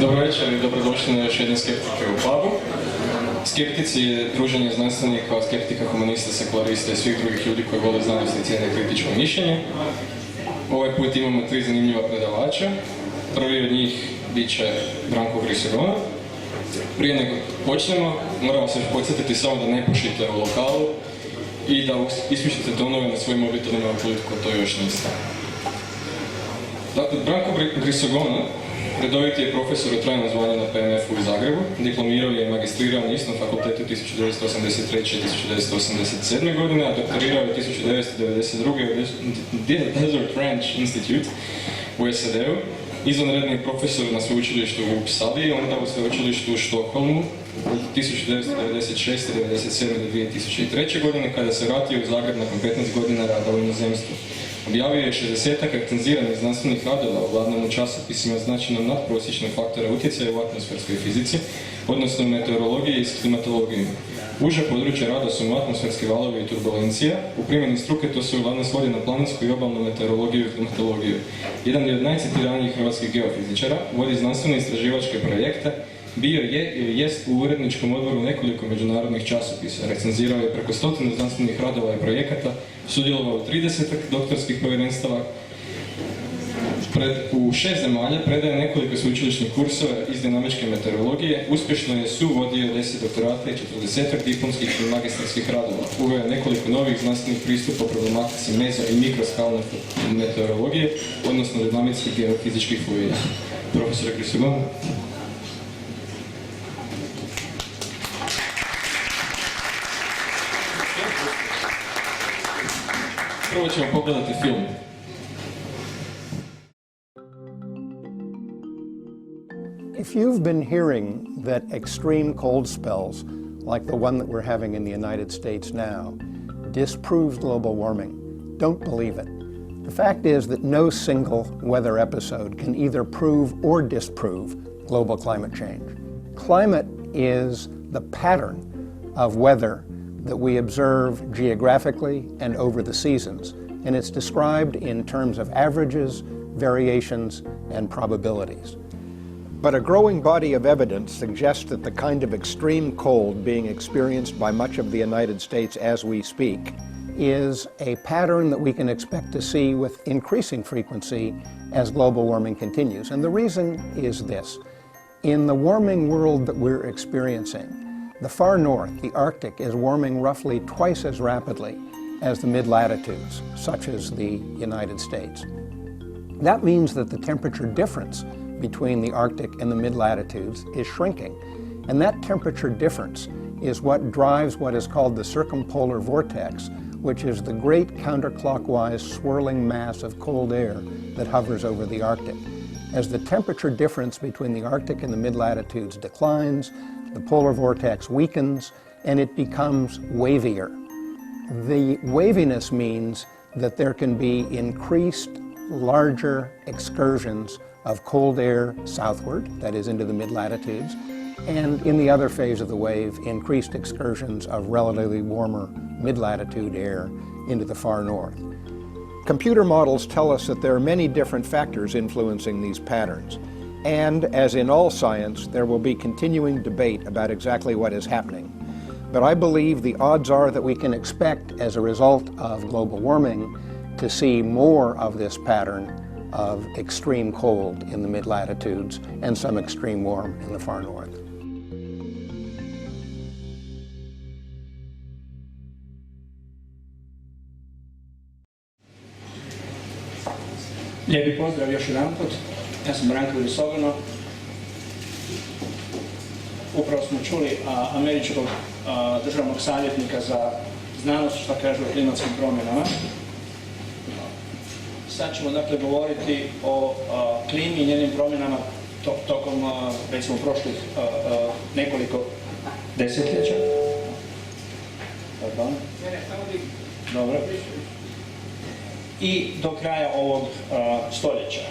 Dobro večer i dobrodošli na još jedne skeptike u pubu. Skeptici je druženje znanstvenika, skeptika, humanista, sekularista i svih drugih ljudi koji vole znanost i cijene kritično mišljenje. Ovaj put imamo 3 zanimljiva predavača. Prvi od njih bit će Branko Grisogona. Prije nego počnemo, moramo se podsjetiti samo da ne pušite u lokalu i da isključite tonove na svojim mobitelima ukoliko to još niste. Dakle, Branko Grisogona redoviti je profesor u trajnom zvanju na PMF-u u Zagrebu, diplomirao je i magistrirao na istom fakultetu 1983. i 1987. godine, a doktorirao je 1992. u Desert Ranch Institute u SAD-u. Izvanredni je profesor na sveučilištu u Uppsali, onda u sveučilištu u Štokholmu od 1996. 1997. do 2003. godine, kada se vratio u Zagreb nakon 15 godina rada u inozemstvu. Objavio je 60-ak recenziranih znanstvenih radova u glavnom časopisima značajno nadprosječnog faktora utjecaja u atmosferskoj fizici, odnosno u meteorologiji i klimatologiji. Uže područje rada su atmosferski valovi i turbulencija. U primjeni struke to se uglavnom svodi na planinsku i obalnu meteorologiju i klimatologiju. Jedan je od najcitiranijih hrvatskih geofizičara, vodi znanstvene istraživačke projekte, bio je ili jest u uredničkom odboru nekoliko međunarodnih časopisa, recenzirao je preko 100 znanstvenih radova i projekata, sudjelovao u 30 doktorskih povjerenstava, u 6 zemalja predaje nekoliko sveučilišnih kursova iz dinamičke meteorologije, uspješno je suvodio 10 doktorata i 40 diplomskih i magistarskih radova. Uveo je nekoliko novih znanstvenih pristupa problematici mezo- i mikroskalne meteorologije, odnosno dinamičkih geofizičkih fluida. Profesor Grisogona. Prvo ćemo pogledati film. If you've been hearing that extreme cold spells, like the one that we're having in the United States now, disproves global warming, don't believe it. The fact is that no single weather episode can either prove or disprove global climate change. Climate is the pattern of weather that we observe geographically and over the seasons, and it's described in terms of averages, variations, and probabilities. But a growing body of evidence suggests that the kind of extreme cold being experienced by much of the United States as we speak is a pattern that we can expect to see with increasing frequency as global warming continues. And the reason is this. In the warming world that we're experiencing, the far north, the Arctic, is warming roughly twice as rapidly as the mid-latitudes, such as the United States. That means that the temperature difference between the Arctic and the mid-latitudes is shrinking. And that temperature difference is what drives what is called the circumpolar vortex, which is the great counterclockwise swirling mass of cold air that hovers over the Arctic. As the temperature difference between the Arctic and the mid-latitudes declines, the polar vortex weakens and it becomes wavier. The waviness means that there can be increased, larger excursions of cold air southward, that is into the mid-latitudes, and in the other phase of the wave, increased excursions of relatively warmer mid-latitude air into the far north. Computer models tell us that there are many different factors influencing these patterns. And as in all science, there will be continuing debate about exactly what is happening. But I believe the odds are that we can expect, as a result of global warming, to see more of this pattern of extreme cold in the mid-latitudes and some extreme warm in the far north. Lijepi pozdrav još jedanput. Ja sam Branko Grisogona. Upravo smo čuli američkog državnog savjetnika za znanost, što kaže o klimatskim promjenama. Sad ćemo dakle govoriti o klimi i njenim promjenama tokom recimo prošlih nekoliko desetljeća. Pardon. Dobro. I do kraja ovog stoljeća.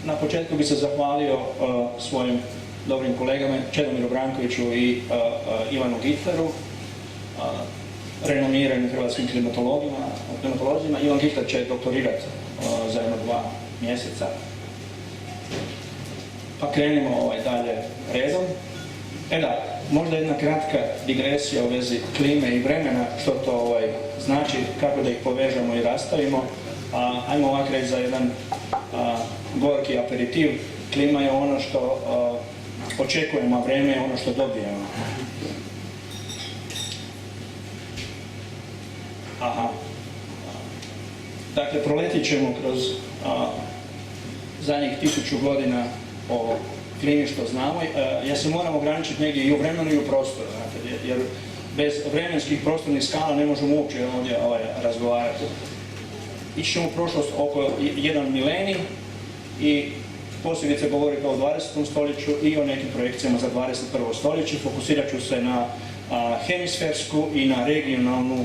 Na početku bi se zahvalio svojim dobrim kolegama Čedomiru Brankoviću i Ivanu Gitleru, renomiranim hrvatskim klimatolozima. Ivan Gitler će doktorirati za 1-2 mjeseca. Pa krenimo dalje redom. Možda jedna kratka digresija u vezi klime i vremena, što to znači, kako da ih povežemo i rastavimo. Ajmo ovako reći za jedan gorki aperitiv. Klima je ono što očekujemo, a vreme je ono što dobijemo. Dakle, proletit ćemo kroz zadnjih 1000 godina o klimi što znamo. Ja se moram ograničiti negdje i u vremenu i u prostoru, jer bez vremenskih prostornih skala ne možemo uopće ovdje razgovarati. Ići ćemo u prošlost oko jedan milenij i posebice govoriti o 20. stoljeću i o nekim projekcijama za 21. stoljeće. Fokusirat ću se na hemisfersku i na regionalnu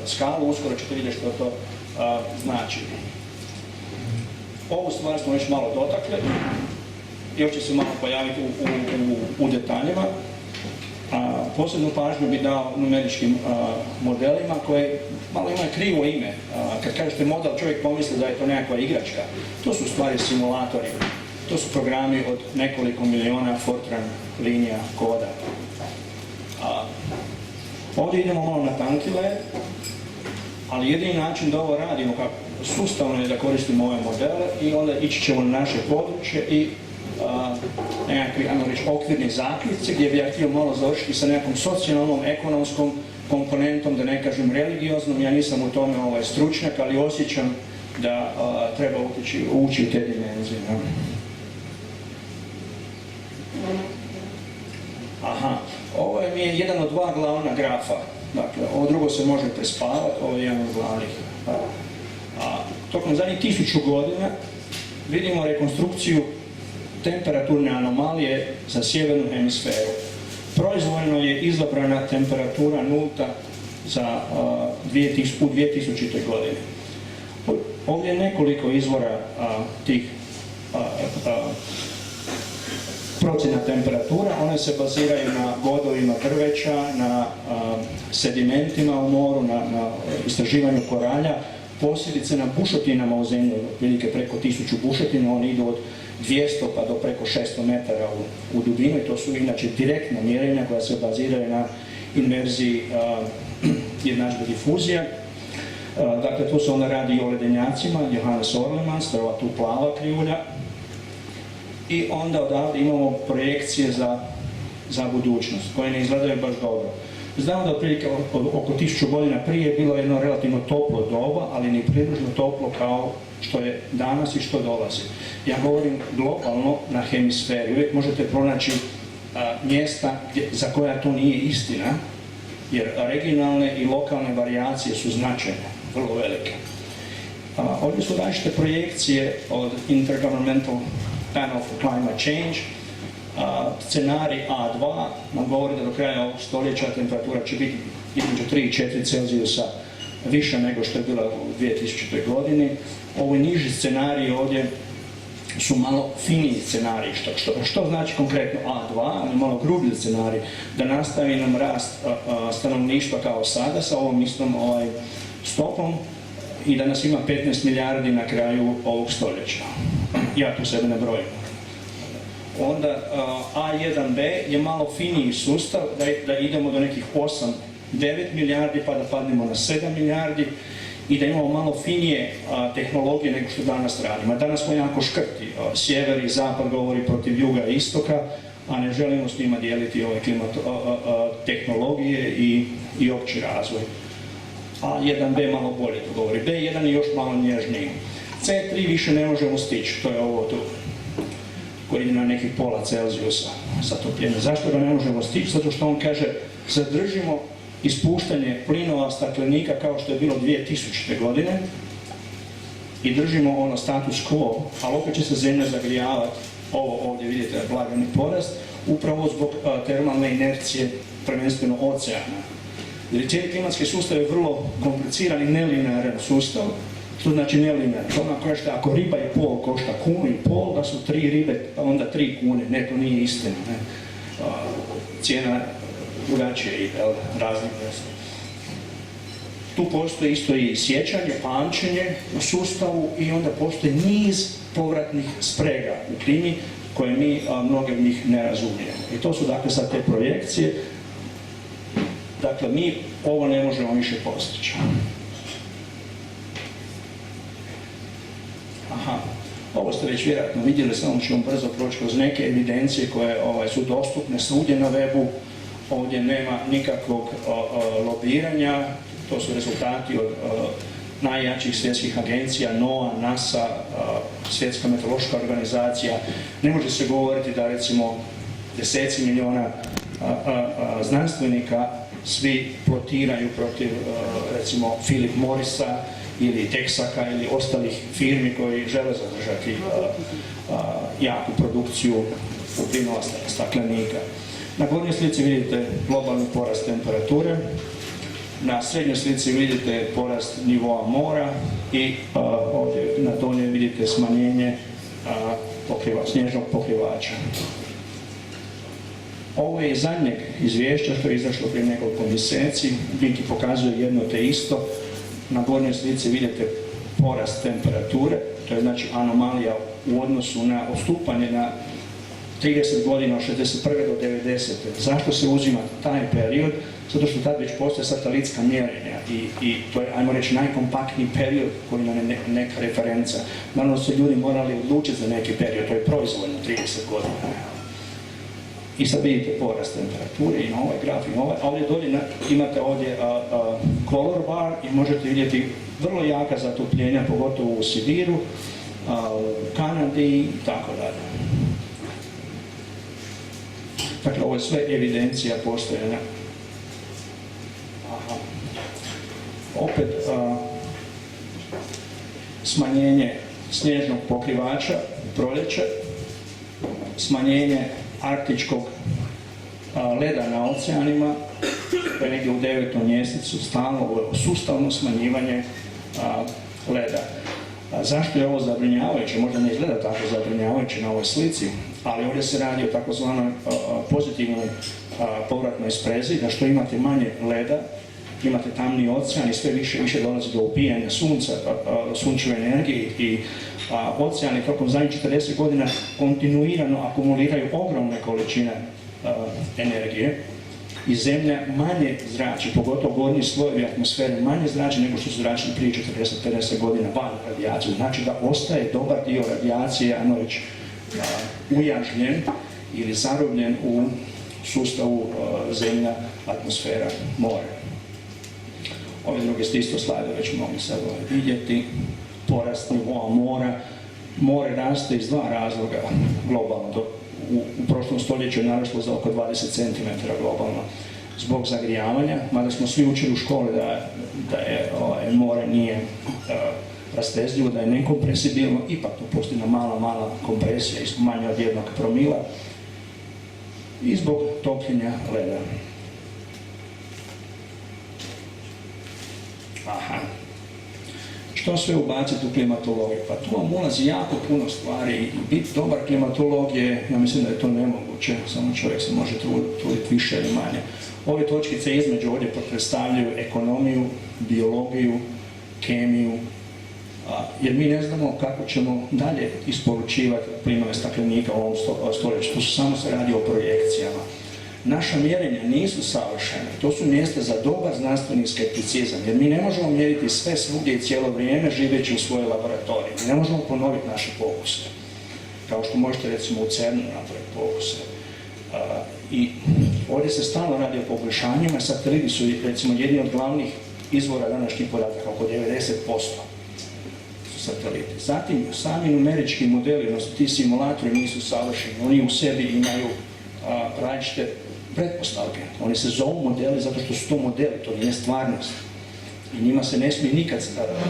skalu. Uskoro ćete vidjeti što to znači. Ovu stvar smo već malo dotakli. Još će se malo pojaviti u detaljima. Posebnu pažnju bi dao numeričkim modelima koje malo imaju krivo ime. Kad kažete model, čovjek pomisli da je to nekakva igračka. To su u stvari simulatori. To su programi od nekoliko miliona Fortran linija koda. Ovdje idemo malo na tanki led, ali jedini način da ovo radimo sustavno je da koristimo ove modele i onda ići ćemo na naše područje i nekakvi, ajmo reći, okvirni zaključci gdje bi ja htio malo završiti sa nekom socijalnom, ekonomskom komponentom, da ne kažem religioznom. Ja nisam u tome stručnjak, ali osjećam da treba ući u te dimenzije. Ovo mi je jedan od dva glavna grafa. Dakle, ovo drugo se može prespavati, ovo je jedan od glavnih. Tokom zadnjih 1000 godina vidimo rekonstrukciju temperaturne anomalije za sjevernu hemisferu. Proizvoljno je izabrana temperatura nulta u 2000. godini. Ovdje je nekoliko izvora tih procjena temperatura. One se baziraju na godovima drveća, na sedimentima u moru, na istraživanju koralja, posljedice na bušotinama u zemlji, otprilike preko 1000 bušotina, oni idu od 200 pa do preko 600 metara u dubinu i to su inače direktna mjerenja koja se baziraju na inverziji jednadžbe difuzija. Dakle, tu se onda radi o ledenjacima, Johannes Orlemans, to je ova tu plava krivulja. I onda odavde imamo projekcije za budućnost, koje ne izgledaju baš dobro. Znamo da otprilike oko 1000 godina prije je bilo jedno relativno toplo doba, ali ni približno toplo kao što je danas i što dolazi. Ja govorim globalno na hemisferi. Uvijek možete pronaći mjesta za koja to nije istina, jer regionalne i lokalne varijacije su značajne, vrlo velike. Ovdje su različite projekcije od Intergovernmental Panel for Climate Change. Scenarij A2 nam govori da do kraja ovog stoljeća temperatura će biti između 3 i 4 Celzijusa više nego što je bila u 2000. godini. Ovi niži scenariji ovdje su malo finiji scenariji. Što znači konkretno A2, ali malo grublji scenarij, da nastavi nam rast stanovništva kao sada sa ovom istom stopom i da nas ima 15 milijardi na kraju ovog stoljeća. Ja tu sebe ne brojim. Onda A1B je malo finiji sustav, da idemo do nekih 8-9 milijardi pa da padnemo na 7 milijardi i da imamo malo finije tehnologije nego što danas radimo. Danas smo jako škrti. Sjever i zapad govori protiv juga i istoka, a ne želimo s njima dijeliti tehnologije i opći razvoj. A1B malo bolje to govori. B1 je još malo nježniji. C3 više ne možemo stići, to je ovo tu, koji ide na nekih pola Celzijusa zatopljenja. Zašto ga ne možemo stići? Zato što on kaže, zadržimo ispuštanje plinova staklenika kao što je bilo 2000. godine i držimo status quo, ali opet će se zemlja zagrijavati. Ovo ovdje vidite blagani porast, upravo zbog termalne inercije, prvenstveno oceana. Jer cijeli klimatski sustav je vrlo kompliciran i nelinearan sustav. Što znači nelinearan? To ono kaže ako riba i pol košta 1,5 kunu, da su 3 ribe, pa onda 3 kune. Ne, to nije istina. Cijena drugačije ide, razlikuje se. Tu postoji isto i sjećanje, pamćenje u sustavu i onda postoji niz povratnih sprega u klimi koje mi mnoge od njih ne razumijemo. I to su dakle sad te projekcije. Dakle, mi ovo ne možemo više postići. Aha, ovo ste već vjerojatno vidjeli, samo ću vam brzo proći kroz neke evidencije koje su dostupne svugdje na webu. Ovdje nema nikakvog lobiranja, to su rezultati od najjačih svjetskih agencija, NOAA, NASA, Svjetska meteorološka organizacija. Ne može se govoriti da recimo deseci milijuna znanstvenika svi plotiraju protiv recimo Philip Morrisa ili Texaca ili ostalih firmi koji žele zadržati jaku produkciju plinova staklenika. Na gornjoj slici vidite globalni porast temperature, na srednjoj slici vidite porast nivoa mora i ovdje na donjoj vidite smanjenje snježnog pokrivača. Ovo je iz zadnjeg izvješća što je izašlo prije nekoliko mjeseci, biti pokazuje jedno te isto. Na gornjoj slici vidite porast temperature, to je znači anomalija u odnosu na odstupanje na 30 godina od 61. do 90. Zašto se uzima taj period? Zato što tad već postoje satelitska mjerenja i to je, ajmo reći, najkompaktniji period koji nam je neka referenca. Naravno su ljudi morali odlučiti za neki period, to je proizvoljno 30 godina. I sad vidite porast temperature i na ovaj graf i na ovaj. A ovdje dolje imate ovdje color bar i možete vidjeti vrlo jaka zatopljenja, pogotovo u Sibiru, u Kanadi i tako dalje. Dakle, ovo je sve evidencija postojanja. Opet smanjenje snježnog pokrivača u proljeće, smanjenje arktičkog leda na oceanima, to je negdje u 9. mjesecu, stalno sustavno smanjivanje leda. Zašto je ovo zabrinjavajuće? Možda ne izgleda tako zabrinjavajuće na ovoj slici, ali ovdje se radi o takozvanoj pozitivnoj povratnoj sprezi, da što imate manje leda, imate tamni ocean i sve više dolazi do upijanja sunca, sunčeve energije i oceani tokom zadnjih 40 godina kontinuirano akumuliraju ogromne količine energije i Zemlja manje zrači, pogotovo gornji slojevi atmosfere manje zrači nego što su zračili prije 40-50 godina van radijaciju. Znači da ostaje dobar dio radijacije, ajmo reći, ujažljen ili zarobljen u sustavu Zemlja, atmosfera, more. Ove druge ste isto slajde već mogli sad vidjeti. Porast nivoa mora. More raste iz dva razloga globalno. U prošlom stoljeću je naraslo za oko 20 cm globalno zbog zagrijavanja, mada smo svi učili u školi da je more nije rastezljivo, da je nekompresibilno, ipak tu postoji mala kompresija, manje od 1 promila i zbog topljenja leda. Aha. Što sve ubaciti u klimatologiju? Pa tu vam ulazi jako puno stvari i biti dobar klimatolog je, ja mislim da je to nemoguće, samo čovjek se može truditi više ili manje. Ove točkice između ovdje predstavljaju ekonomiju, biologiju, kemiju, jer mi ne znamo kako ćemo dalje isporučivati plinove staklenika u ovom stoljeću. Tu samo se radi o projekcijama. Naša mjerenja nisu savršena, to su mjesta za dobar znanstveni skepticizam, jer mi ne možemo mjeriti sve svugdje i cijelo vrijeme živeći u svojoj laboratoriji. Mi ne možemo ponoviti naše pokuse, kao što možete recimo u CERN-u napraviti pokuse. I ovdje se stalno radi o poboljšanjima, sateliti su recimo jedni od glavnih izvora današnjih podataka, oko 90% su sateliti. Zatim, sami numerički modeli, odnosno ti simulatori nisu savršeni, oni u sebi imaju različite pretpostavke. Oni se zovu modeli zato što su to modeli, to nije stvarnost. I njima se ne smije nikad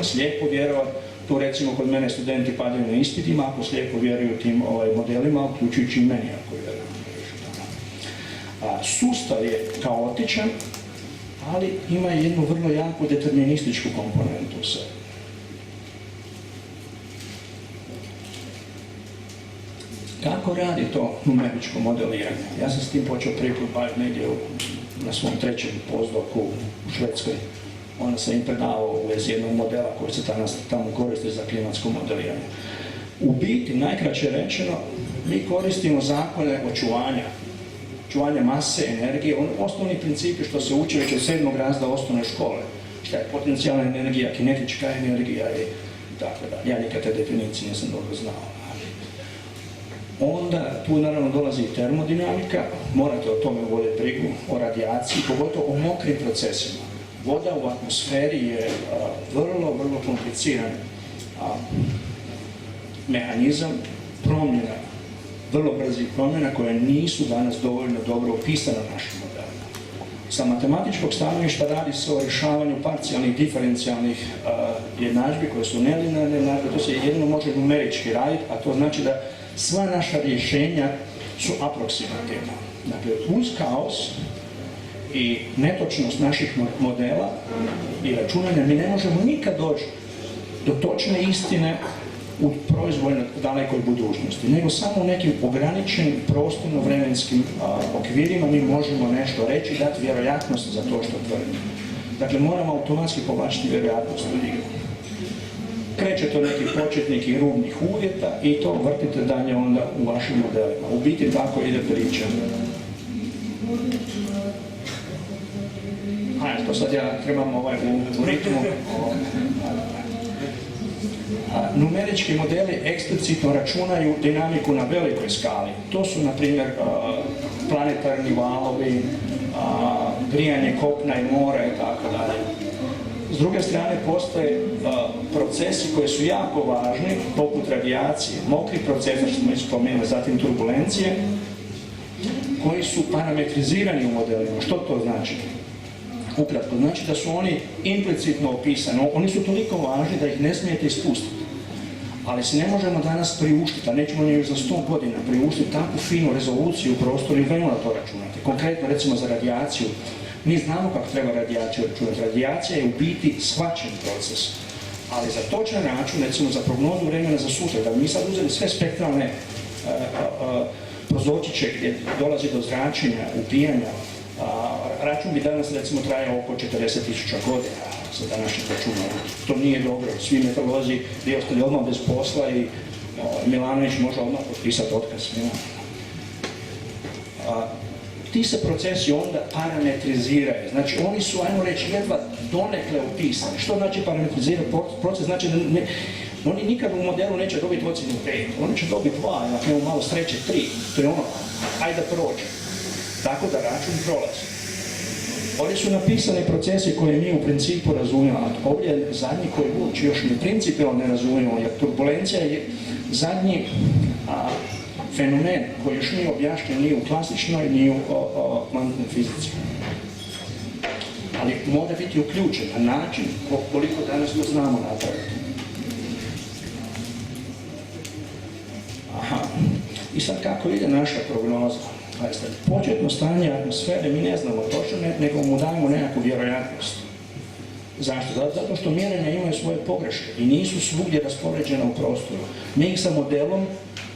slijepo vjerovati. Tu recimo kod mene studenti padaju na ispitima ako slijepo vjeruju tim modelima, uključujući i meni ako vjeruju. Sustav je kaotičan, ali ima jednu vrlo jaku determinističku komponentu u sebi. Kako radi to numeričko modeliranje? Ja sam s tim počeo prvi put baviti negdje na svom 3. postdoku u Švedskoj. Onda sam im predavao u vezi jednog modela koji se tamo koristi za klimatsko modeliranje. U biti, najkraće rečeno, mi koristimo zakone očuvanja mase, energije, osnovni principi što se uči već od 7. razreda osnovne škole. Šta je potencijalna energija, kinetička energija i tako da. Ja nikad te definicije nisam dobro znao. Onda tu naravno dolazi i termodinamika, morate o tome voditi brigu, o radijaciji, pogotovo o mokrim procesima. Voda u atmosferi je vrlo kompliciran mehanizam promjena, vrlo brzih promjena koje nisu danas dovoljno dobro opisane u našim modelima. Sa matematičkog stanovišta radi se o rješavanju parcijalnih diferencijalnih jednadžbi koje su nelinearne jednadžbe, to se jedino može numerički raditi, a to znači da sva naša rješenja su aproksimativna. Dakle, uz kaos i netočnost naših modela i računanja mi ne možemo nikad doći do točne istine u proizvoljno dalekoj budućnosti, nego samo u nekim ograničenim prostorno-vremenskim okvirima mi možemo nešto reći i dati vjerojatnost za to što tvrdimo. Dakle, moramo automatski povlačiti vjerojatnost u igru. Krećete od nekih početnih i rubnih uvjeta i to vrtite dalje onda u vašim modelima. U biti tako ide priča. To sad ja trebam u ritmu. Numerički modeli eksplicitno računaju dinamiku na velikoj skali. To su, na primjer, planetarni valovi, grijanje kopna i mora i tako dalje. S druge strane, postoje procesi koji su jako važni, poput radijacije, mokri procesi, što smo spomenuli, zatim turbulencije, koji su parametrizirani u modelima. Što to znači? Ukratko, znači da su oni implicitno opisani. Oni su toliko važni da ih ne smijete ispustiti. Ali se ne možemo danas priuštiti, a nećemo ni još za 100 godina priuštiti takvu finu rezoluciju u prostoru i vremena to računati. Konkretno, recimo za radijaciju, mi znamo kako treba radijaciju računati. Radijacija je u biti shvaćen proces. Ali za točan račun, recimo za prognozu vremena za sutra, da bi mi sad uzeli sve spektralne prozorčiće gdje dolazi do zračenja, upijanja, račun bi danas recimo trajao oko 40.000 godina sa današnjim računom. To nije dobro. Svi meteorolozi bi ostali odmah bez posla i Milanović može odmah potpisati otkaz. Ti se procesi onda parametriziraju. Znači oni su, ajmo reći, jedva donekle opisani. Što znači parametrizirati proces? Znači oni nikad u modelu neće dobiti ocjenu 5. Oni će dobiti 2, ako imamo malo sreće 3. To je ono, ajde da prođe. Tako da račun prolazi. Ovdje su napisani procesi koje mi u principu razumijemo. Ovdje je zadnji koji uopće još ni principijalno ne razumijemo, jer turbulencija je zadnji fenomen koji još nije objašnjen ni u klasičnoj, ni u kvantnoj fizici. Ali mora biti uključen na način koliko danas to znamo napraviti. I sad kako ide naša prognoza? Početno stanje atmosfere mi ne znamo točno, nego mu dajemo nekakvu vjerojatnost. Zašto? Zato što mjerenja imaju svoje pogreške i nisu svugdje raspoređena u prostoru. Mi ih sa modelom,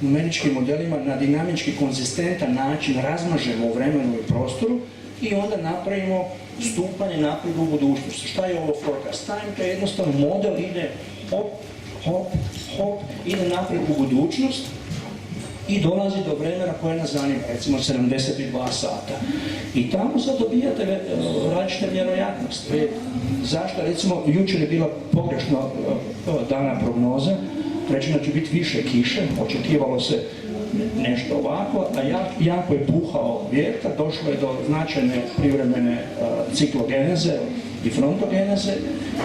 numeričkim modelima, na dinamički konzistentan način razmažemo u vremenu i prostoru i onda napravimo stupanje naprijed u budućnost. Šta je ovo forecast time? To je jednostavno model ide hop, hop, hop, ide naprijed u budućnost i dolazi do vremena koje nas zanima, recimo 72 sata. I tamo sad dobijate različite vjerojatnosti. Zašto? Recimo, jučer je bila pogrešno dana prognoza, rečeno će biti više kiše, očekivalo se nešto ovako, a jako je puhao vjetar, došlo je do značajne privremene ciklogeneze i frontogeneze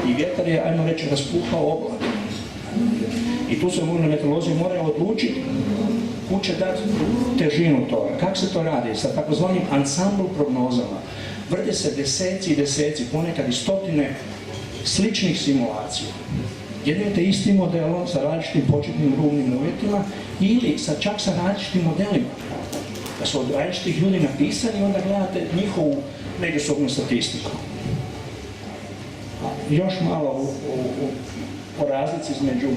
i vjetar je, ajmo reći, raspuhao oblak. I tu se meteorolozi moraju odlučiti kud će dati težinu toga. Kako se to radi? Sa takozvanim ansambl prognozama. Vrde se deseci i deseci, ponekad i stotine sličnih simulacija. Jednim te istim modelom sa različitim početnim rubnim uvjetima ili čak sa različitim modelima. Da su od različitih ljudi napisani, onda gledate njihovu međusobnu statistiku. Još malo o razlici između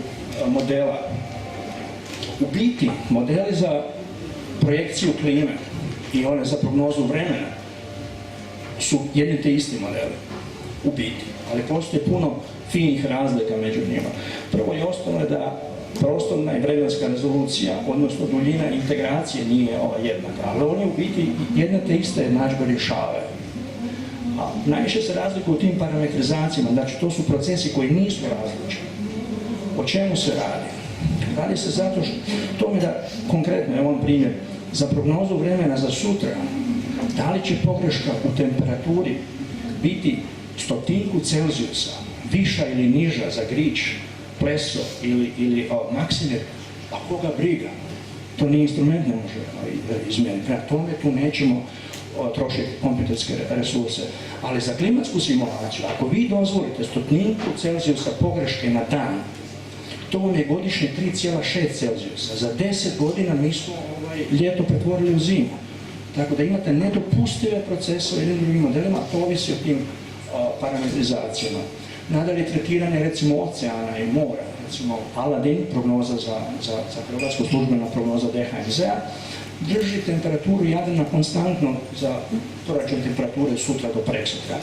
modela. U biti, modeli za projekciju klime i one za prognozu vremena su jedni te isti modeli. U biti. Ali postoje puno finih razlika među njima. Prvo i osnovno je da prostorna i vremenska rezolucija, odnosno duljina integracije nije jednaka, ali oni u biti jedne te iste jednadžbe rješavaju. A najviše se razlikuju u tim parametrizacijama, znači to su procesi koji nisu različni. O čemu se radi? Radi se zato što tome da, konkretno, evo vam primjer, za prognozu vremena za sutra, da li će pogreška u temperaturi biti 100 Celzijusa, viša ili niža za Grič, Pleso ili Maksimir, a koga briga? To ni instrument ne može izmijeniti. Prema tome tu nećemo trošiti kompjuterske resurse. Ali za klimatsku simulaciju, ako vi dozvolite 100 Celzijusa pogreške na dan, to vam je godišnje 3,6 Celzijusa. Za 10 godina mi smo ljeto pretvorili u zimu. Tako da imate nedopustive procese u jednim drugim modelima, to ovisi o tim parametrizacijama. Nadalje, tretiranje recimo oceana i mora, recimo Aladin, prognoza za Hrvatsku, službena prognoza DHMZ-a, drži temperaturu Jadrana konstantno za proračun temperature sutra do preksutra.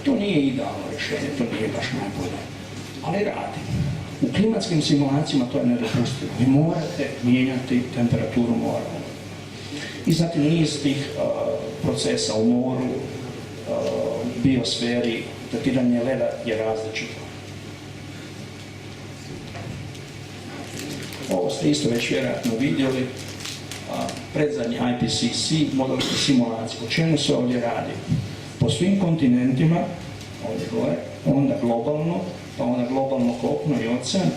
To nije idealno rješenje, to nije baš najbolje, ali radi. U klimatskim simulacijama to je nedopustivo. Vi morate mijenjati temperaturu mora. I zatim niz tih procesa u moru, biosferi, datiranje leda je različito. Ovo ste isto već vjerojatno vidjeli. Predzadnji IPCC, modelske simulacije. O čemu se ovdje radi? Po svim kontinentima, ovdje gore, onda globalno, pa onda globalno kopno i ocean,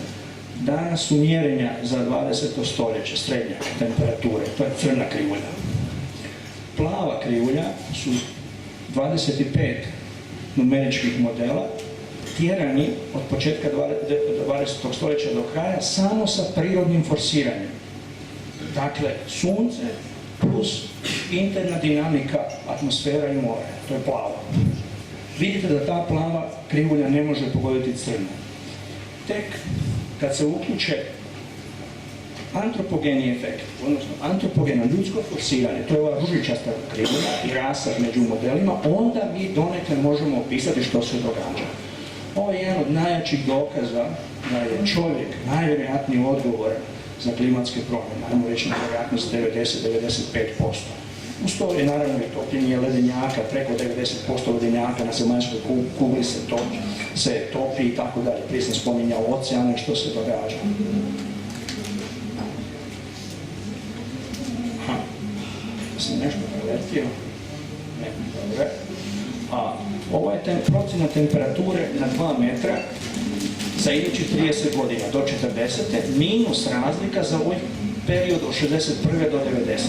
danas su mjerenja za 20. stoljeće, srednje temperature, to je crna krivulja. Plava krivulja su 25 numeričkih modela, tjerani od početka 20. stoljeća do kraja samo sa prirodnim forsiranjem. Dakle, sunce plus interna dinamika atmosfera i more, to je plavo. Vidite da ta plava krivulja ne može pogoditi crnu. Tek kad se uključe antropogeni efekt, odnosno antropogeno ljudsko forsiranje, to je ova ružičasta krivulja i rasad među modelima, onda mi donekle možemo opisati što se događa. Ovo je jedan od najjačih dokaza da je čovjek najvjerojatniji odgovor za klimatske promjene, ajmo reći na vjerojatnost 90-95%. Uz to je naravno i topljenje ledenjaka, preko 90% ledenjaka na zemaljskoj kugli se topi i tako dalje. Prije sam spominjao oceane, što se događa. Sam nešto preletio. Ne, dobro. Ovo je procjena temperature na 2 metra za idući 30 godina do 40. minus razlika za ovaj period od 61. do 90.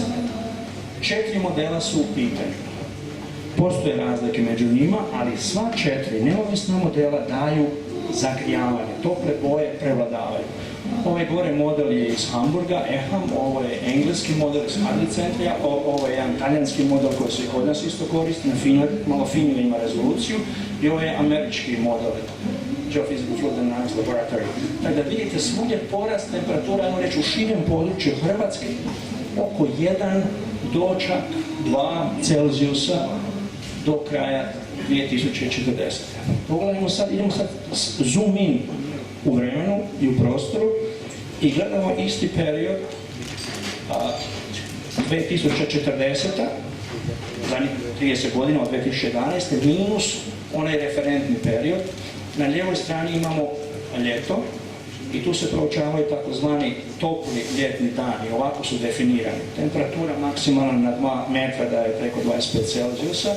4 modela su u pitanju. Postoje razlike među njima, ali sva 4 neovisna modela daju zagrijavanje. Tople boje prevladavaju. Ovaj gore model je iz Hamburga, EHAM, ovo je engleski model iz Hadley-Centrija, ovo je jedan talijanski model koji se kod nas isto koristi, malo finije ima rezoluciju, i ovo je američki model, Geophysical Fluid Dynamics Laboratory. Tako da vidite svugdje porast temperatura, ajmo reći, u širem području Hrvatske, oko 1 do čak 2 Celzijusa do kraja 2040. Pogledajmo sad, idemo sad zoom in u vremenu i u prostoru i gledamo isti period 2040. zadnjih 30 godina od 2011. minus onaj referentni period. Na lijevoj strani imamo ljeto i tu se proučavaju takozvani topli ljetni dani, ovako su definirani. Temperatura maksimalna na 2 metra da je preko 25 Celzijusa.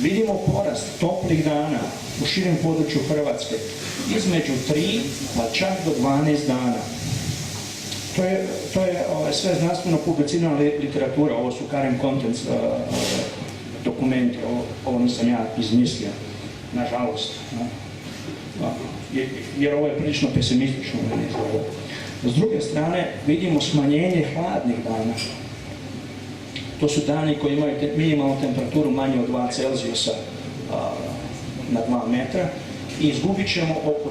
Vidimo porast toplih dana u širem području Hrvatske između 3 pa čak do 12 dana. To je sve znanstveno publicirana literatura, ovo su current contents dokumenti, ovo nisam ja izmislio, nažalost. Jer ovo je prilično pesimistično. S druge strane vidimo smanjenje hladnih dana. To su dani koji imaju minimalnu temperaturu manje od 2 Celzijusa na 2 metra i izgubit ćemo oko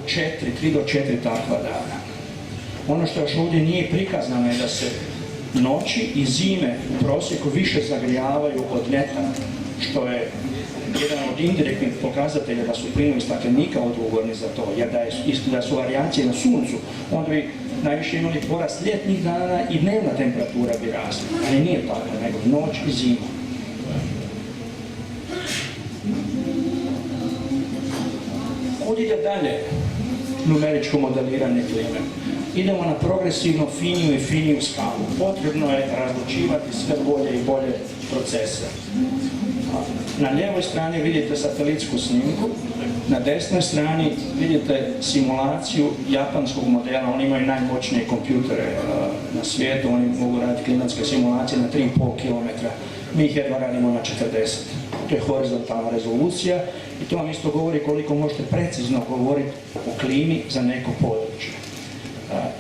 3 do 4 takva dana. Ono što još ovdje nije prikazano je da se noći i zime u prosjeku više zagrijavaju od ljeta, što je jedan od indirektnih pokazatelja da su plinovi staklenika odgovorni za to, jer da su varijacije na suncu, onda bi najviše imali porast ljetnih dana i dnevna temperatura bi rasla, ali nije tako, nego noć i zima. Kud ide dalje numeričko modeliranje klime? Idemo na progresivno finiju i finiju skalu. Potrebno je razlučivati sve bolje i bolje procese. Na lijevoj strani vidite satelitsku snimku, na desnoj strani vidite simulaciju japanskog modela. Oni imaju najmoćnije kompjutere na svijetu, oni mogu raditi klimatske simulacije na 3,5 km. Mi ih jedva radimo na 40. To je horizontalna rezolucija i to vam isto govori koliko možete precizno govoriti o klimi za neko područje.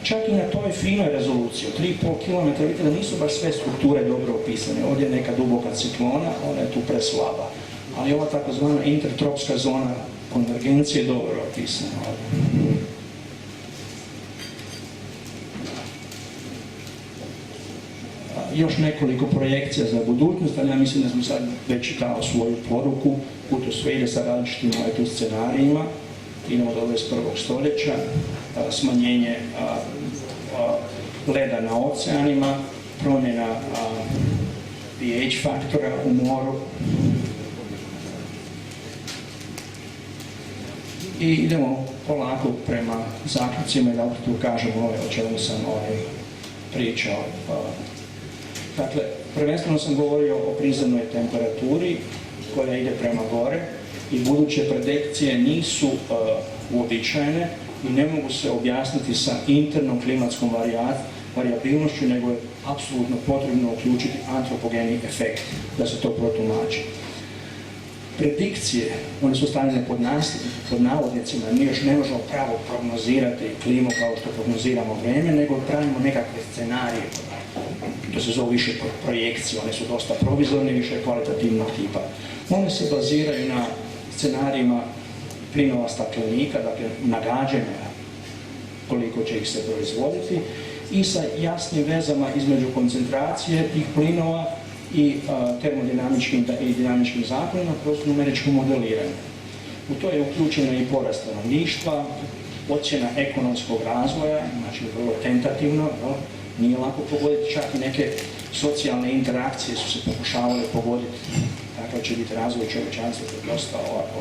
Čak i na toj finoj rezoluciji, 3,5 km, vidite da nisu baš sve strukture dobro opisane. Ovdje je neka duboka ciklona, ona je tu preslaba. Ali ova takozvana intertropska zona konvergencije je dobro opisana. Još nekoliko projekcija za budućnost, ali ja mislim da sam sad već dao svoju poruku. Put u sve ide sa različitim tu scenarijima. Idemo do 21. stoljeća, smanjenje leda na oceanima, promjena pH faktora u moru. I idemo polako prema zaključcima i da tu kažemo o čemu sam pričao. Dakle, prvenstveno sam govorio o prizemnoj temperaturi koja ide prema gore i buduće predikcije nisu uobičajene i ne mogu se objasniti sa internom klimatskom varijabilnošću, nego je apsolutno potrebno uključiti antropogeni efekt da se to protumači. Predikcije, one su stavljene pod navodnicima, mi još ne možemo pravo prognozirati klimu kao što prognoziramo vrijeme, nego pravimo nekakve scenarije. To se zove više projekcije, one su dosta provizorne, više kvalitativnog tipa. One se baziraju na scenarijima plinova staklenika, dakle nagađanja koliko će ih se proizvoditi i sa jasnim vezama između koncentracije tih plinova i termodinamičkim i dinamičkim zakonima kroz numeričko modeliranje. U to je uključeno i porast stanovništva, ocjena ekonomskog razvoja, znači vrlo tentativno, nije lako pogoditi, čak i neke socijalne interakcije su se pokušavale pogoditi. Kakav će biti razvoj čovječanstva, to je dosta ovako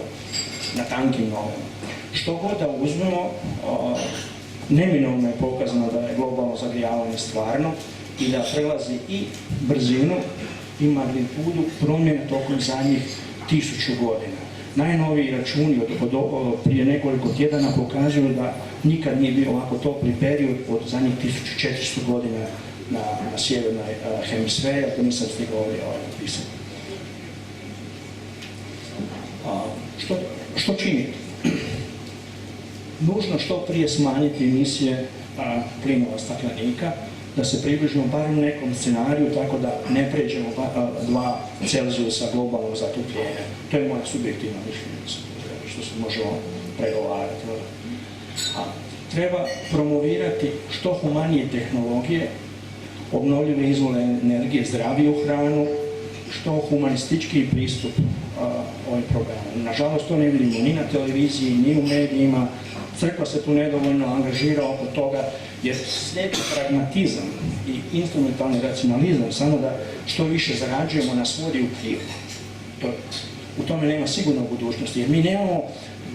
na tankim nogama. Što god da uzmemo, neminovno je pokazano da je globalno zagrijavanje stvarno i da prelazi i brzinu i magnitudu promjene tokom zadnjih 1000 godina. Najnoviji računi od prije nekoliko tjedana pokazuju da nikad nije bio ovako topli period od zadnjih 1400 godina na sjevernoj hemisferi, a to nisam stigao ovdje napisati. Što činiti? Nužno što prije smanjiti emisije plinova staklenika, da se približimo barem nekom scenariju tako da ne pređemo 2 Celzijusa globalnog zatopljenja. To je moja subjektivna mišljenja, što se možemo pregovarati. Treba promovirati što humanije tehnologije, obnovljive izvore energije, zdraviju hranu, što humanistički pristup ovim problemom. Nažalost, to ne vidimo ni na televiziji, ni u medijima. Crkva se tu nedovoljno angažira oko toga, jer slijedi pragmatizam i instrumentalni racionalizam, samo da što više zarađujemo, nas vodi u krivo. U tome nema sigurno budućnosti, jer mi nemamo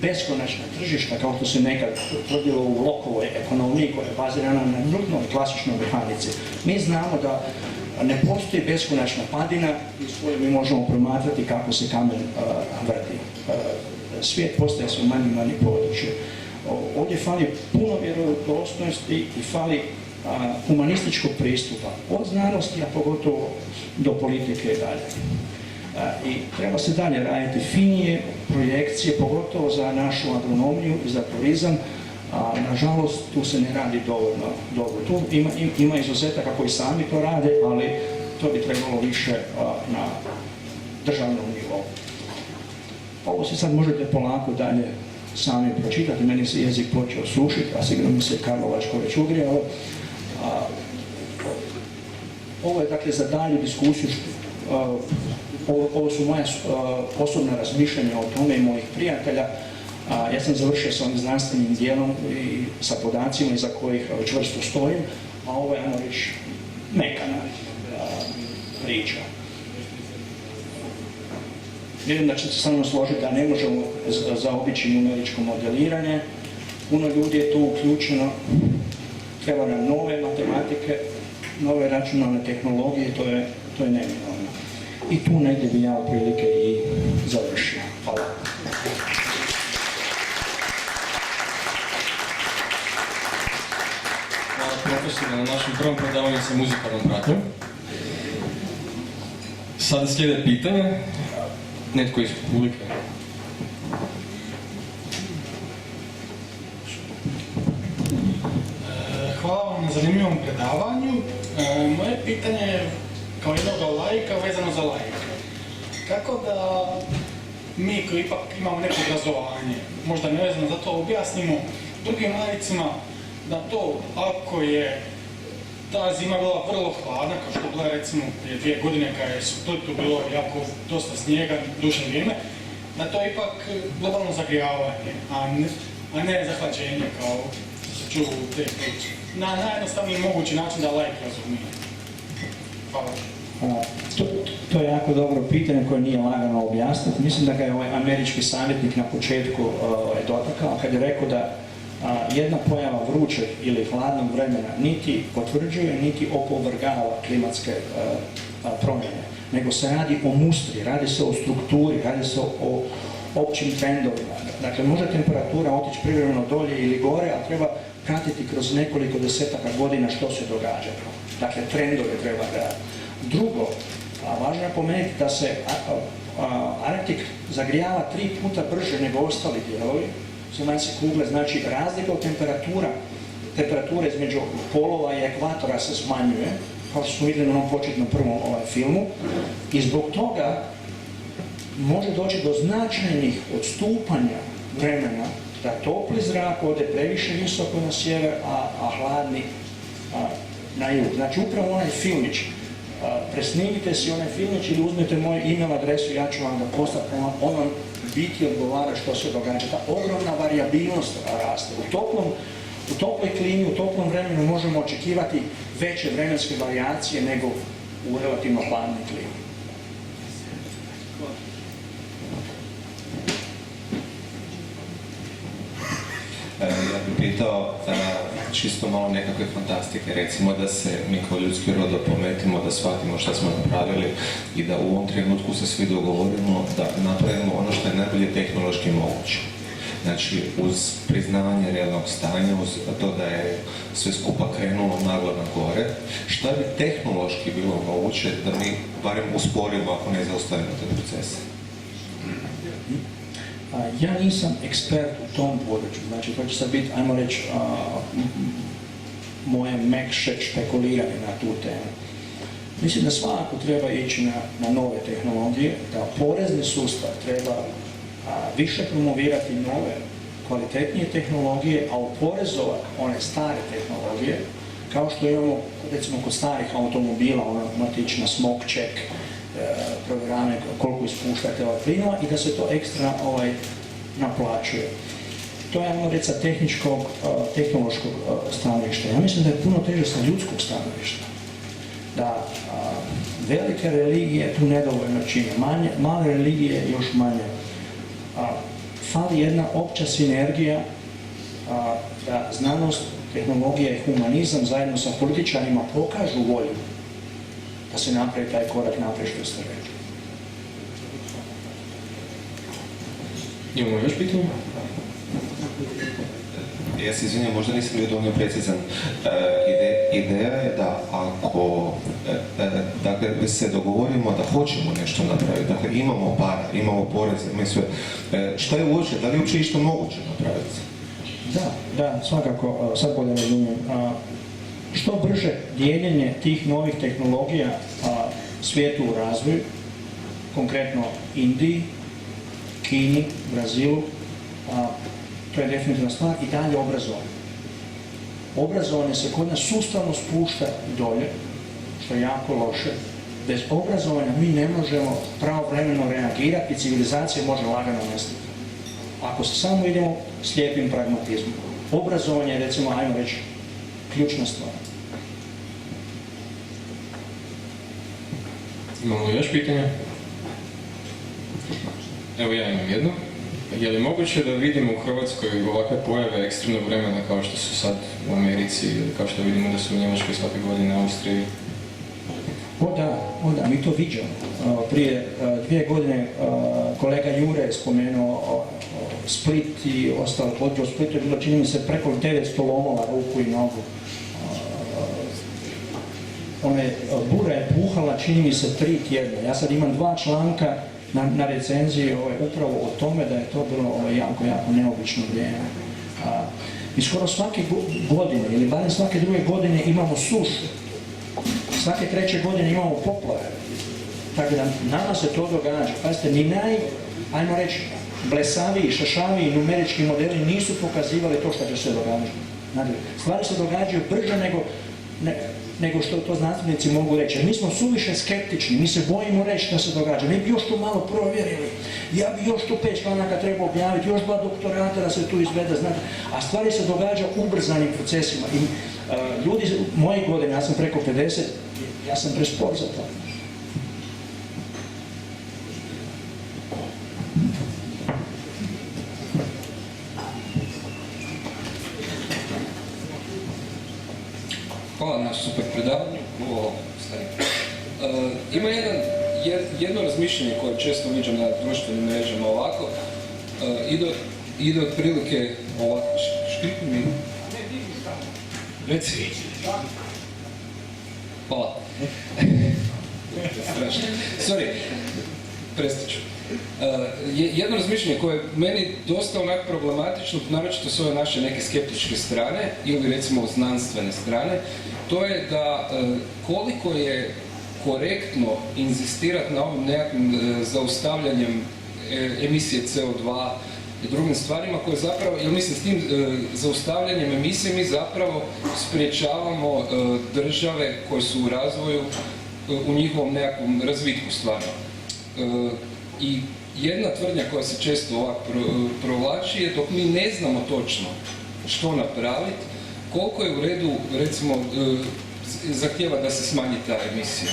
beskonačna tržišta, kao što se nekad tvrdilo u Lockovoj ekonomiji, koja je bazirana na nutnoj klasičnoj mehanici. Mi znamo da ne postoji beskonačna padina iz koje mi možemo promatrati kako se kamen vrti. Svijet postaje sve manje i manje područje. Ovdje fali puno vjerodostojnosti i fali humanističkog pristupa, od znanosti, a pogotovo do politike i dalje. I treba se dalje raditi finije projekcije, pogotovo za našu agronomiju i za turizam. Nažalost, tu se ne radi dovoljno dobro. Tu ima izuzetaka koji sami to rade, ali to bi trebalo više na državnom nivou. Ovo se sad možete polako dalje sami pročitati, meni se jezik počeo sušiti, a sigurno mi se karlovačko već ugrijalo. Ovo je dakle za dalju diskusiju, ovo su moja osobna razmišljanja o tome i mojih prijatelja. Ja sam završio s ovim znanstvenim dijelom i sa podacima iza kojih čvrsto stojim, a ovo je, ajmo reći, mekana priča. Vjerujem da ćete se sa mnom složiti da ne možemo zaobići numeričko modeliranje. Puno ljudi je tu uključeno, treba nam nove matematike, nove računalne tehnologije, to je neminovno. I tu negdje bi ja otprilike i završio. Hvala. Hvala profesora na našem prvom predavanju sa muzikalnom pratnjom. Sada slijede pitanja. Netko iz publike. Hvala vam na zanimljivom predavanju. Moje pitanje je kao jednog laika vezano za laika. Kako da mi koji ipak imamo neko obrazovanje, možda nevezano za to, objasnimo drugim laicima da to ako je ta zima bila vrlo hladna, kao što je bila recimo prije 2 godine kada je u Splitu bilo jako dosta snijega, duže vrijeme, da to je ipak globalno zagrijavanje, a ne zahlađenje kao se čuju te priče. Na najjednostavniji mogući način da laik razumije. Hvala. To je jako dobro pitanje koje nije lagano objasniti. Mislim da ga je ovaj američki savjetnik na početku dotakao kad je rekao da jedna pojava vrućeg ili hladnog vremena niti potvrđuje, niti opovrgava klimatske promjene, nego se radi o mustri, radi se o strukturi, radi se o općim trendovima. Dakle, može temperatura otići privremeno dolje ili gore, a treba pratiti kroz nekoliko desetaka godina što se događa. Dakle, trendove treba gledati. Drugo, važno je pomenuti da se Arktik zagrijava 3 puta brže nego ostali dijelovi zemaljske kugle, znači razlika od temperature između polova i ekvatora se smanjuje, kao što smo vidjeli na onom početnom prvom filmu, i zbog toga može doći do značajnih odstupanja vremena da topli zrak ode previše visoko na sjever, a hladni na jug. Znači upravo onaj filmić, presnimite si onaj filmić ili uzmete moju email adresu, ja ću vam ga poslati, on vam biti odgovara što se događa. Ta ogromna varijabilnost raste. U toploj klimi, u toplom vremenu možemo očekivati veće vremenske varijacije nego u relativno hladnoj klimi. Ja bih pitao čisto malo nekakve fantastike, recimo da se mi kao ljudski rod opometimo, da shvatimo šta smo napravili i da u ovom trenutku se svi dogovorimo da napravimo ono što je najbolje tehnološki moguće. Znači, uz priznavanje realnog stanja, uz to da je sve skupa krenulo naglo na gore, šta bi tehnološki bilo moguće da mi barem usporimo, ako ne zaustavimo te procese? Ja nisam ekspert u tom području, znači to će sad biti, ajmo reći, moje mekše špekuliranje na tu temu. Mislim da svakako treba ići na nove tehnologije, da porezni sustav treba više promovirati nove, kvalitetnije tehnologije, a oporezovati one stare tehnologije, kao što imamo, recimo, kod starih automobila, matična smog check, programe koliko ispuštate plinova i da se to ekstra naplaćuje. To je, ajmo reći, sa tehnološkog stanovišta. Ja mislim da je puno teže sa ljudskog stanovišta. Da velike religije tu nedovoljno čine, male religije još manje. Fali jedna opća sinergija da znanost, tehnologija i humanizam zajedno sa političarima pokažu volju da se napravi taj korak naprijed što ste rekli. Imamo još pitanje? Ja se izvinjam, možda nisam bio dovoljno precizan. Ideja je da ako dakle, se dogovorimo da hoćemo nešto napraviti, dakle imamo para, imamo poreze, imamo sve, šta je uopće, da li je uopće išta moguće napraviti? Da, svakako, sad bolje razumijem. Što brže dijeljenje tih novih tehnologija svijetu u razvoju, konkretno Indiji, Kini, Brazilu, to je definitivna stvar, i dalje obrazovanje. Obrazovanje se kod nas sustavno spušta dolje, što je jako loše. Bez obrazovanja mi ne možemo pravovremeno reagirati i civilizacija može lagano nestati. Ako samo idemo slijepim pragmatizmom. Obrazovanje je, recimo, ajmo reći, ključna stvar. Imamo li još pitanja? Evo ja imam jedno. Je li moguće da vidimo u Hrvatskoj ovakve pojave ekstremnog vremena kao što su sad u Americi ili kao što vidimo da su u Njemačkoj svake godine, Austriji? O da, mi to viđamo. Prije 2 godine kolega Jure je spomenuo Split i ostalo područje. U Splitu je bilo, čini mi se, preko 900 lomova ruku i nogu. Bura je puhala, čini mi se, 3 tjedna. Ja sad imam 2 članka na recenziji upravo o tome da je to bilo jako, jako neobično vrijeme. I skoro svake godine, ili barem svake druge godine, imamo sušu. Svake 3. godine imamo poplave. Tako da nama se to događa. Pazite, ni ajmo reći, blesaviji, šašaviji numerički modeli nisu pokazivali to što će se događati. Stvari se događaju brže nego što to znanstvenici mogu reći. Jer mi smo suviše skeptični, mi se bojimo reći da se događa. Mi bi još to malo provjerili. Ja bi još tu 5 članaka trebao objaviti, još 2 doktorata da se tu izvede, znate. A stvari se događa ubrzanim procesima. I ljudi moje godine, ja sam preko 50, ja sam prespor za to. Hvala na super predavanju. Ima jedno razmišljanje koje često viđam na društvenim mrežama ovako. Ide otprilike ovako. Škripni mi. Reci. Hvala. Strašno. Sorry, prestat ću. Jedno razmišljanje koje je meni dosta onak problematično, naročito s ove naše neke skeptičke strane ili recimo znanstvene strane, to je da koliko je korektno inzistirati na ovim nekakvim zaustavljanjem emisije CO2 i drugim stvarima koje zapravo, jer mislim s tim zaustavljanjem emisije mi zapravo spriječavamo države koje su u razvoju u njihovom nekakvom razvitku stvarno. I jedna tvrdnja koja se često ovako provlači je dok mi ne znamo točno što napraviti, koliko je u redu, recimo, zahtjeva da se smanji ta emisija.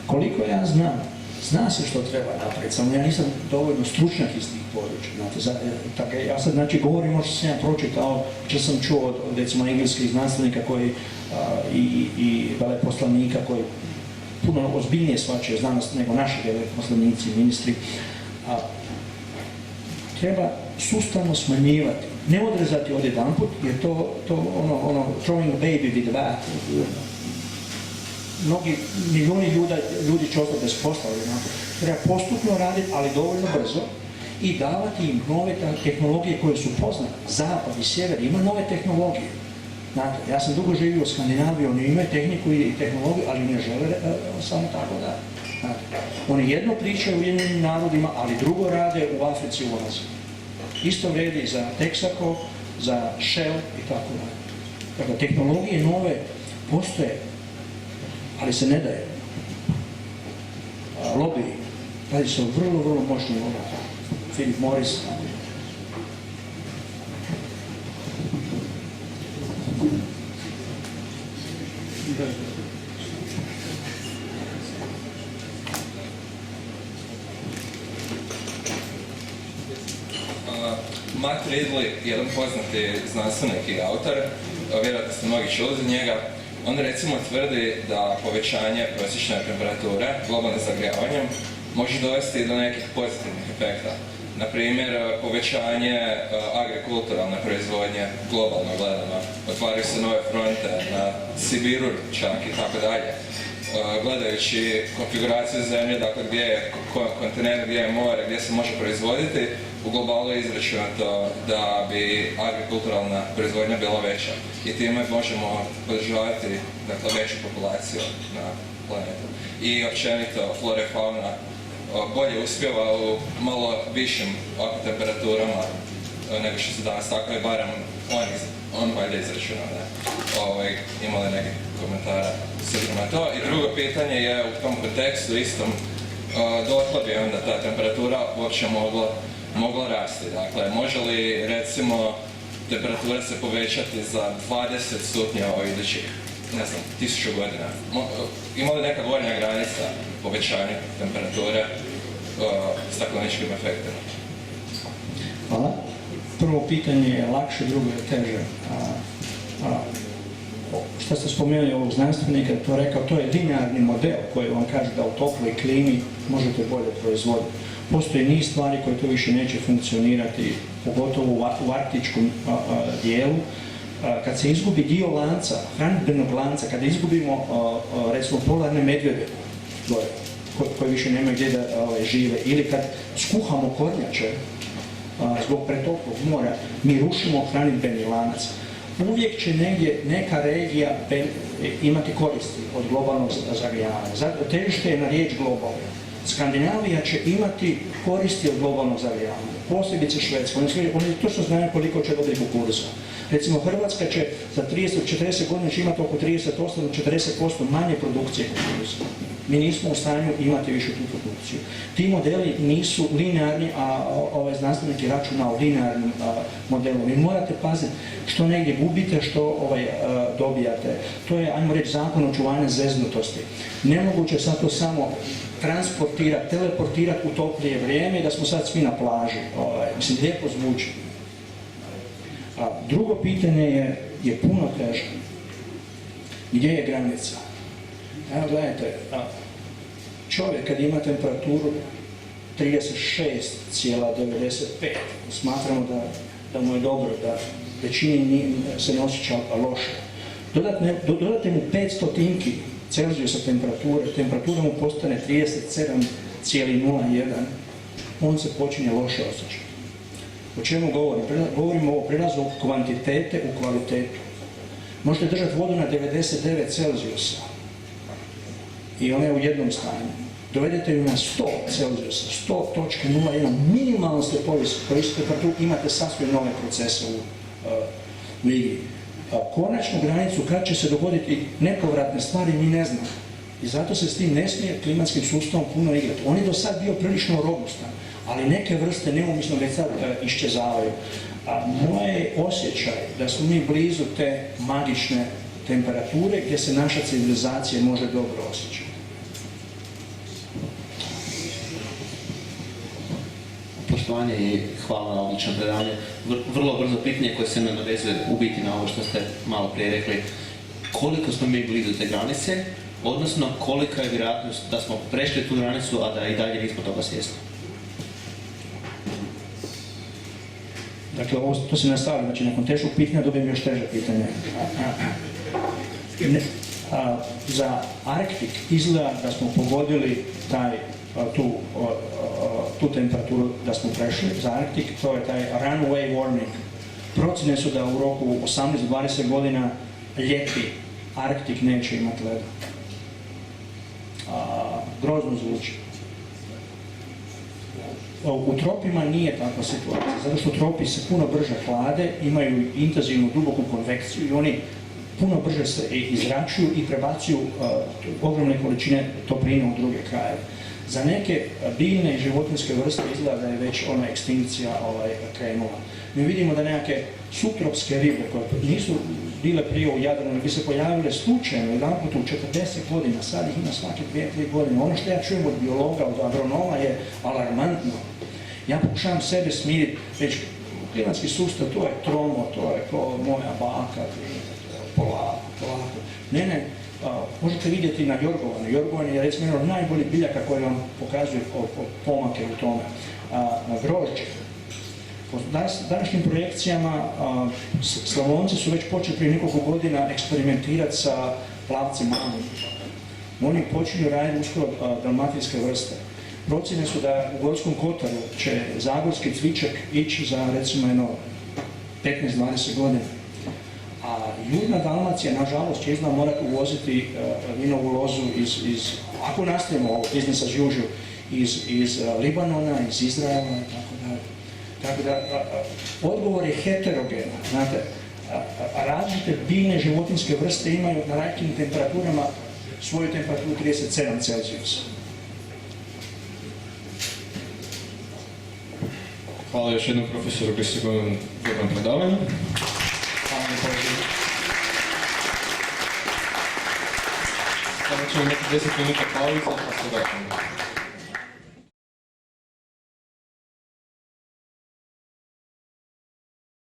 Koliko ja znam, zna se što treba napraviti, samo ja nisam dovoljno stručnjak iz tih područja. Ja sad, znači, govorim o što sam ja pročitao, što sam čuo od, recimo, engleskih znanstvenika koji i veleposlanika koji puno ozbiljnije shvaćaju znanost nego naši veleposlanici, ministri. Treba sustavno smanjivati, ne odrezati odjedanput, jer to throwing a baby with the bath. Mnogi milijuni ljudi će ostati bez posla. Treba postupno raditi, ali dovoljno brzo, i davati im nove tehnologije koje su poznate. Zapad i sjever ima nove tehnologije. Znate, ja sam dugo živio u Skandinaviji, oni imaju tehniku i tehnologiju, ali ne žele samo tako da. Znate, oni jedno pričaju u Ujedinjenim narodima, ali drugo rade u Africi, u Aziji. Isto vredi za Texaco, za Shell i tako dalje. Dakle, tehnologije nove postoje, ali se ne daje. Lobiji, radi se o vrlo, vrlo moćnim lobijama. Philip Morris. Matt Ridley, jedan poznati znanstvenik i autor, vjerojatno ste mnogi čuli za njega, on recimo tvrdi da povećanje prosječne temperature globalnim zagrijavanjem može dovesti do nekih pozitivnih efekta. Na primjer, povećanje agrikulturalne proizvodnje globalno gledano, otvaraju se nove fronte na Sibiru čak i tako dalje. Gledajući konfiguraciju zemlje, dakle gdje je kontinent, gdje je more, gdje se može proizvoditi, u globalu je izračunato da bi agrikulturalna proizvodnja bila veća i time možemo podržavati, dakle, veću populaciju na planetu. I općenito flora i fauna bolje uspjeva u malo višim temperaturama nego što se danas, tako je barem on valjda izračunao, ne? Imali nekih komentara sigurno na to. I drugo pitanje je u tom kontekstu istom, dokle bi onda ta temperatura uopće mogla rasti. Dakle, može li recimo temperatura se povećati za 20 stupnjeva u idućih, ne znam, 1000 godina? Ima li neka gornja granica povećanja temperature stakleničkim efektima? Hvala. Prvo pitanje je lakše, drugo je teže. Što ste spomenuli ovog znanstvenika, to rekao, to je linearni model koji vam kaže da u toploj klimi možete bolje proizvoditi. Postoji niz stvari koje to više neće funkcionirati, pogotovo u arktičkom dijelu. Kad se izgubi dio lanca, hranidbenog lanca, kada izgubimo recimo polarne medvjede koji više nemaju gdje da žive, ili kad skuhamo kornjače zbog pretoplog mora, mi rušimo hranidbeni lanac. Uvijek će negdje neka regija imati koristi od globalnog zagrijavanja. Zato težište je na riječ globalno. Skandinavija će imati koristi od globalnog zagrijavanja, posebice Švedska. Oni točno znaju koliko će dobiti kukuruza. Recimo Hrvatska će za 30-40 godina će imati oko 38-40% manje produkcije kukuruza. Mi nismo u stanju imati više tu produkciju. Ti modeli nisu linearni, a ovaj znanstvenik je računao linearnim modelom. Vi morate paziti što negdje gubite, što dobijate. To je, ajmo reći, zakon očuvanja zeznutosti. Nemoguće sad to samo transportirati, teleportirati u toplije vrijeme i da smo sad svi na plaži. Mislim, lijepo zvuči. Drugo pitanje je puno teže. Gdje je granica? Evo gledajte, čovjek kad ima temperaturu 36,95, smatramo da mu je dobro, da većini se ne osjeća loše. Dodate mu 500 Celzijusa temperatura mu postane 37,01, on se počinje loše osjećati. O čemu govorim? Govorimo o prelazu kvantitete u kvalitetu. Možete držati vodu na 99 Celzijusa i ona je u jednom stanju. Dovedete ju na 100 Celzijusa, 100.01, minimalno ste koristite temperaturu, imate sasvim nove procese u igri. Konačnu granicu kad će se dogoditi nepovratne stvari mi ne znamo. I zato se s tim ne smije klimatskim sustavom puno igrati. On je do sad bio prilično robustan, ali neke vrste neumisno već sad iščezavaju. Moj je osjećaj da smo mi blizu te magične temperature gdje se naša civilizacija može dobro osjećati. Poštovanje i hvala na odličnom predavanju. Vrlo brzo pitanje koje se me navezuje u biti na ovo što ste malo prije rekli. Koliko smo mi blizu te granice, odnosno kolika je vjerojatnost da smo prešli tu granicu, a da i dalje nismo toga svjesni? Dakle, to se nastavlja, znači nakon teškog pitanja dobijem još teže pitanje. Za Arktik izgleda da smo pogodili tu temperaturu da smo prešli. Za Arktik to je taj runaway warming. Procjene su da u roku 18-20 godina ljeti Arktik neće imati leda. Grozno zvuči. U tropima nije takva situacija, zato što tropi se puno brže hlade, imaju intenzivnu duboku konvekciju i oni puno brže se izračuju i prebacuju ogromne količine topline u druge krajeve. Za neke biljne i životinjske vrste izgleda da je već ona ekstinkcija krenula. Mi vidimo da nekakve subtropske ribe koje nisu bile prije u Jadranu, bi se pojavile slučajno jedanput u 40 godina, sad ih ima svake 2-3 godine. Ono što ja čujem od biologa, od agronoma je alarmantno. Ja pokušavam sebe smiriti, već klimatski sustav, to je tromo, to je kao moja baka, polako. Ne, možete vidjeti na jorgovanu. Jorgovan je recimo jedan od najboljih biljaka koji vam pokazuje pomake u tome. Grožđe. Po današnjim projekcijama Slavonci su već počeli prije nekoliko godina eksperimentirati sa plavcem mamuta. Oni počinju raditi uskoro dalmatinske vrste. Procjene su da u Gorskom kotaru će zagorski cvičak ići za recimo 15-20 godina. A južna Dalmacija, nažalost, će iznad morati uvoziti vinovu lozu ako nastavimo ovo, business as usual, iz Libanona, iz Izraela i tako dalje. Tako da, odgovor je heterogen. Znate, različite biljne životinjske vrste imaju na različitim temperaturama svoju temperaturu 37 Celzijusa. Hvala još jednom profesoru Kristogovu na dobrom predavanju. Hvala na pozivu. Sada ćemo imati 10 minuta pauze, pa se vratimo.